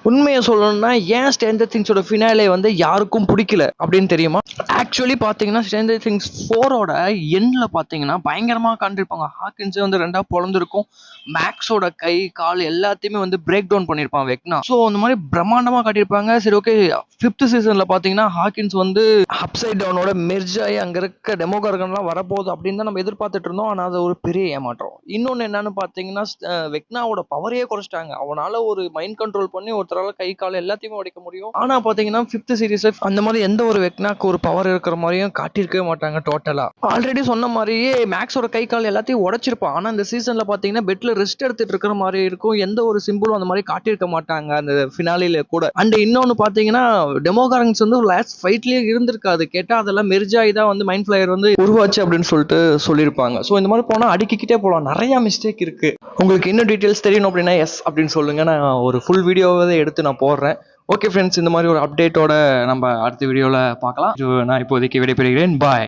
உண்மையை சொல்லணும்னா ஏன் ஸ்ட்ரேஞ்சர் திங்ஸோட ஃபினாலே வந்து யாருக்கும் பிடிக்கல அப்படின்னு தெரியுமா? ஆக்சுவலி பார்த்தீங்கன்னா ஸ்ட்ரேஞ்சர் திங்ஸ் 4ஓட எண்டில் பார்த்தீங்கன்னா பயங்கரமாக காண்டிருப்பாங்க. ஹாக்கின்ஸே வந்து ரெண்டாக பொழந்திருக்கும். மேக்ஸோட கை கால் எல்லாத்தையுமே வந்து பிரேக் டவுன் பண்ணியிருப்பான் வெக்னா. ஸோ அந்த மாதிரி பிரம்மாண்டமாக காட்டியிருப்பாங்க. சரி, ஓகே. 5th சீசனில் பார்த்தீங்கன்னா ஹாக்கின்ஸ் வந்து அப்சைட் டவுனோட மெர்ஜ் ஆகி அங்கே இருக்க டெமோகார்கன்லாம் வரப்போகுது அப்படின்னு தான் நம்ம எதிர்பார்த்துட்டு இருந்தோம். ஆனால் அது ஒரு பெரிய ஏமாற்றம். இன்னொன்று என்னன்னு பார்த்தீங்கன்னா வெக்னாவோட பவரையே குறைச்சிட்டாங்க. அவனால ஒரு மைண்ட் கண்ட்ரோல் பண்ணி ஒருத்தரால கை கால் எல்லாத்தையுமே உடைக்க முடியும். ஆனா பாத்தீங்கன்னா 5th சீரிஸ் அந்த மாதிரி எந்த ஒரு வெக்னாக்கு ஒரு பவர் இருக்கிற மாதிரியும் காட்டியிருக்கவே மாட்டாங்க டோட்டலா. ஆல்ரெடி சொன்ன மாதிரியே மேக்ஸோட கை கால் எல்லாத்தையும் உடைச்சிருப்பான். ஆனா இந்த சீசன்ல பாத்தீங்கன்னா பெட்ல ரெஸ்ட் எடுத்துட்டு இருக்கிற மாதிரி இருக்கும். எந்த ஒரு சிம்பிளும் அந்த மாதிரி காட்டியிருக்க மாட்டாங்க அந்த ஃபினாலில கூட. அண்ட் இன்னொன்னு பாத்தீங்கன்னா டெமோகாரன்ஸ் வந்து லாஸ்ட் ஃபைட்லயே இருந்திருக்காது. கேட்டா அதெல்லாம் மெர்ஜாய் தான் வந்து மைண்ட் ஃபிளையர் வந்து உருவாச்சு அப்படின்னு சொல்லிட்டு சொல்லியிருப்பாங்க. ஸோ இந்த மாதிரி போனா அடிக்கிட்டே போகலாம். நிறைய மிஸ்டேக் இருக்கு. உங்களுக்கு இன்னும் டீட்டெயில்ஸ் தெரியணும் அப்படின்னா எஸ் அப்படின்னு சொல்லுங்க. நான் ஒரு ஃபுல் வீடியோவை எடுத்து நான் போடுறேன். ஓகே ஃப்ரெண்ட்ஸ், இந்த மாதிரி ஒரு அப்டேட்டோட நம்ம அடுத்த வீடியோவில் பார்க்கலாம். நான் இப்போதைக்கு விடைபெறுகிறேன். பாய்.